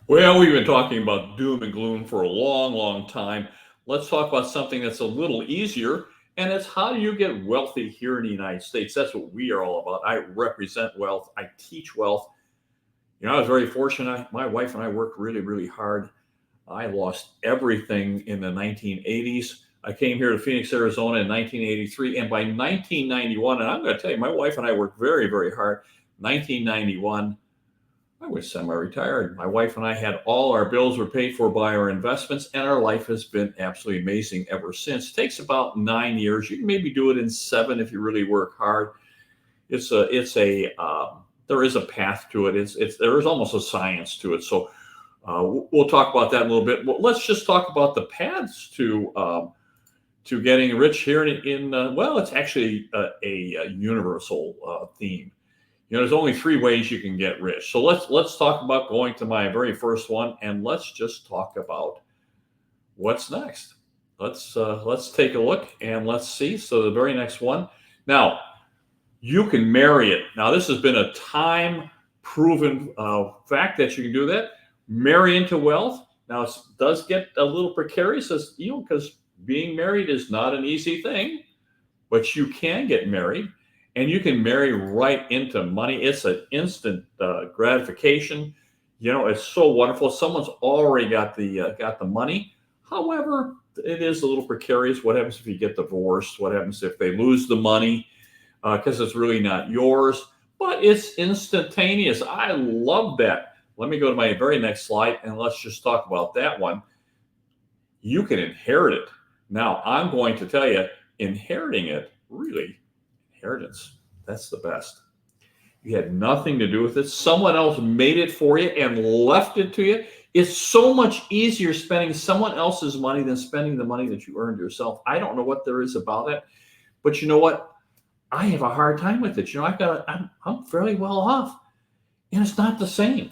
Well, we've been talking about doom and gloom for a long, long time. Let's talk about something that's a little easier, and it's how do you get wealthy here in the United States? That's what we are all about. I represent wealth, I teach wealth. I was very fortunate. My wife and I worked really, really hard. I lost everything in the 1980s. I came here to Phoenix, Arizona in 1983, and by 1991, and I'm going to tell you, my wife and I worked very, very hard. 1991, I was semi-retired. My wife and I had all our bills were paid for by our investments, and our life has been absolutely amazing ever since. It takes about 9 years. You can maybe do it in 7 if you really work hard. There is a path to it. There is almost a science to it. So we'll talk about that in a little bit. Well, let's just talk about the paths to getting rich here well, it's actually a universal theme. There's only 3 ways you can get rich. So let's talk about going to my very first one, and let's just talk about what's next. Let's take a look and let's see. So the very next one. Now, you can marry it. Now, this has been a time-proven fact that you can do that. Marry into wealth. Now, it does get a little precarious, because being married is not an easy thing, but you can get married. And you can marry right into money. It's an instant gratification. It's so wonderful. Someone's already got the money. However, it is a little precarious. What happens if you get divorced? What happens if they lose the money? Because it's really not yours. But it's instantaneous. I love that. Let me go to my very next slide, and let's just talk about that one. You can inherit it. Now, I'm going to tell you, inheriting it, really, inheritance, that's the best. You had nothing to do with it. Someone else made it for you and left it to you. It's so much easier spending someone else's money than spending the money that you earned yourself. I don't know what there is about it, but you know what? I have a hard time with it. I'm fairly well off, and it's not the same.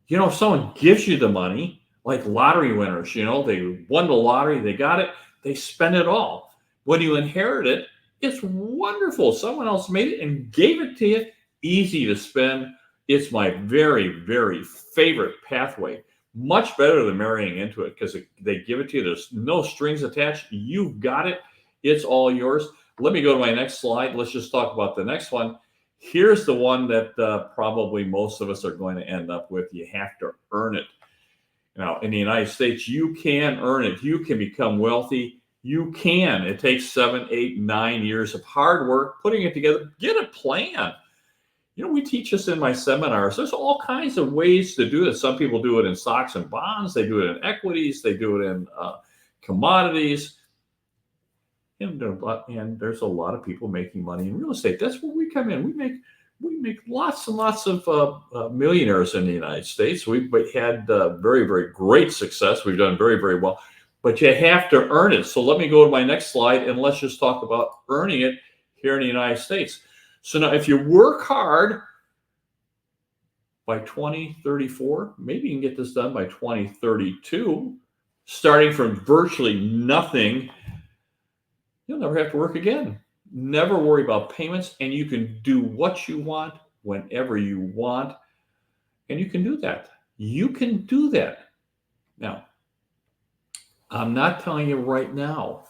If someone gives you the money, like lottery winners, they won the lottery, they got it, they spend it all. When you inherit it, it's wonderful. Someone else made it and gave it to you. Easy to spend. It's my very, very favorite pathway. Much better than marrying into it, because they give it to you. There's no strings attached. You've got it. It's all yours. Let me go to my next slide. Let's just talk about the next one. Here's the one that probably most of us are going to end up with. You have to earn it. Now, in the United States, you can earn it. You can become wealthy. You can. It takes 7, 8, 9 years of hard work, putting it together. Get a plan. We teach this in my seminars. There's all kinds of ways to do this. Some people do it in stocks and bonds. They do it in equities. They do it in commodities. And there's a lot of people making money in real estate. That's where we come in. We make lots and lots of millionaires in the United States. We've had very, very great success. We've done very, very well. But you have to earn it. So let me go to my next slide, and let's just talk about earning it here in the United States. So now, if you work hard, by 2034, maybe you can get this done by 2032, starting from virtually nothing, you'll never have to work again. Never worry about payments, and you can do what you want whenever you want, and you can do that. You can do that. Now, I'm not telling you right now.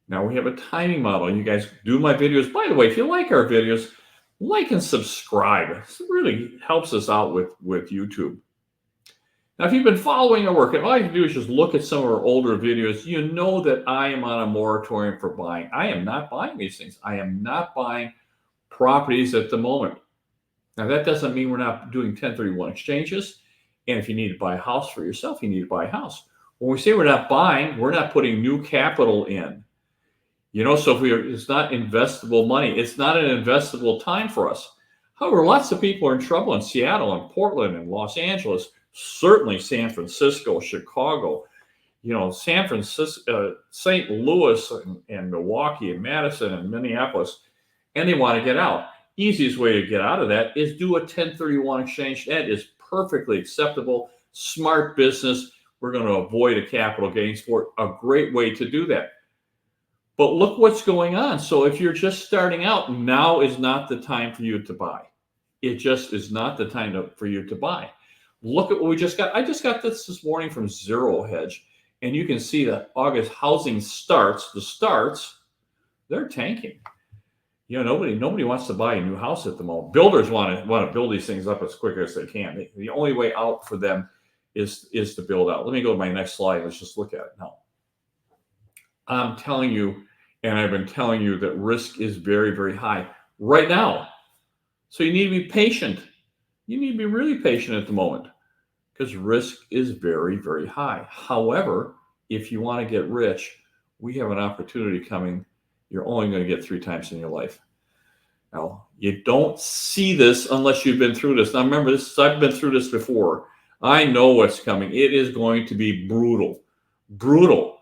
Now, we have a timing model. You guys do my videos. By the way, if you like our videos, like and subscribe. It really helps us out with YouTube. Now, if you've been following our work, and all you have to do is just look at some of our older videos, you know that I am on a moratorium for buying. I am not buying these things. I am not buying properties at the moment. Now, that doesn't mean we're not doing 1031 exchanges. And if you need to buy a house for yourself, you need to buy a house. When we say we're not buying, we're not putting new capital in. So it's not investable money. It's not an investable time for us. However, lots of people are in trouble in Seattle and Portland and Los Angeles, certainly San Francisco, Chicago, San Francisco, St. Louis and Milwaukee and Madison and Minneapolis, and they want to get out. Easiest way to get out of that is do a 1031 exchange. That is perfectly acceptable, smart business. We're going to avoid a capital gains for it. A great way to do that. But look what's going on. So if you're just starting out, now is not the time for you to buy. It just is not the time for you to buy. Look at what we just got. I just got this morning from Zero Hedge, and you can see that August housing starts, they're tanking. Nobody wants to buy a new house at the moment. Builders want to build these things up as quick as they can. The only way out for them is to build out. Let me go to my next slide. Let's just look at it now. I'm telling you, and I've been telling you, that risk is very, very high right now. So you need to be patient. You need to be really patient at the moment because risk is very, very high. However, if you want to get rich, we have an opportunity coming. You're only going to get 3 times in your life. Now, you don't see this unless you've been through this. Now, remember this, I've been through this before. I know what's coming. It is going to be brutal. Brutal.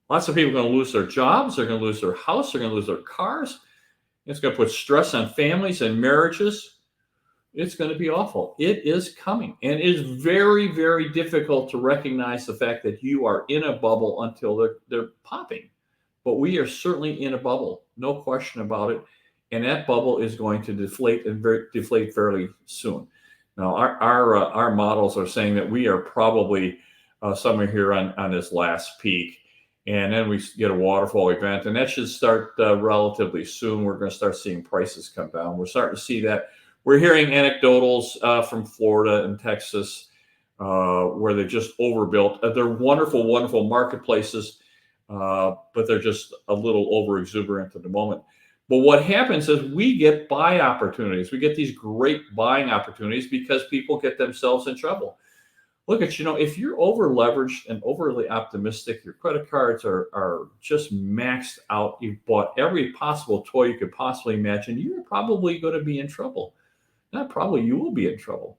Lots of people are going to lose their jobs. They're going to lose their house. They're going to lose their cars. It's going to put stress on families and marriages. It's going to be awful. It is coming. And it is very, very difficult to recognize the fact that you are in a bubble until they're popping. But we are certainly in a bubble, no question about it. And that bubble is going to deflate and deflate fairly soon. Now, our models are saying that we are probably somewhere here on this last peak. And then we get a waterfall event, and that should start relatively soon. We're going to start seeing prices come down. We're starting to see that. We're hearing anecdotals from Florida and Texas where they're just overbuilt. They're wonderful, wonderful marketplaces, but they're just a little over exuberant at the moment. But what happens is we get buy opportunities. We get these great buying opportunities because people get themselves in trouble. Look at, if you're over leveraged and overly optimistic, your credit cards are just maxed out. You've bought every possible toy you could possibly imagine. You're probably going to be in trouble. Not probably, you will be in trouble.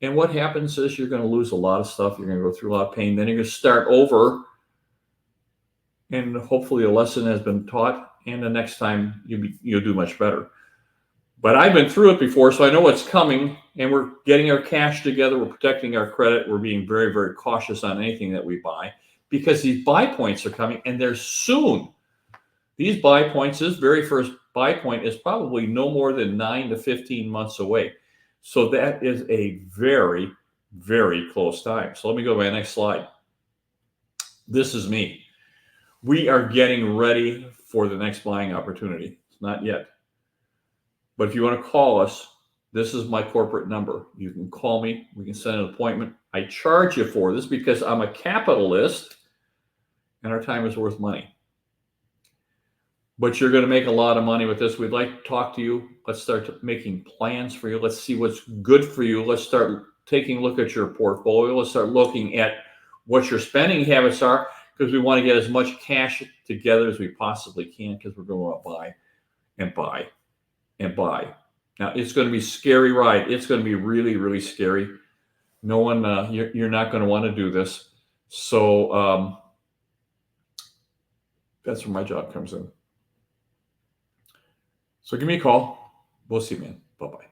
And what happens is you're going to lose a lot of stuff. You're going to go through a lot of pain. Then you're going to start over. And hopefully a lesson has been taught. And the next time you'll do much better. But I've been through it before, so I know what's coming, and we're getting our cash together. We're protecting our credit. We're being very, very cautious on anything that we buy because these buy points are coming, and they're soon. These buy points, this very first buy point is probably no more than 9 to 15 months away. So that is a very, very close time. So let me go to my next slide. This is me. We are getting ready for the next buying opportunity. It's not yet. But if you want to call us, this is my corporate number. You can call me. We can set an appointment. I charge you for this because I'm a capitalist and our time is worth money. But you're going to make a lot of money with this. We'd like to talk to you. Let's start making plans for you. Let's see what's good for you. Let's start taking a look at your portfolio. Let's start looking at what your spending habits are because we want to get as much cash together as we possibly can because we're going to buy and buy and buy. Now, it's going to be a scary ride. It's going to be really, really scary. No one, you're not going to want to do this. So that's where my job comes in. So give me a call. We'll see you, man. Bye-bye.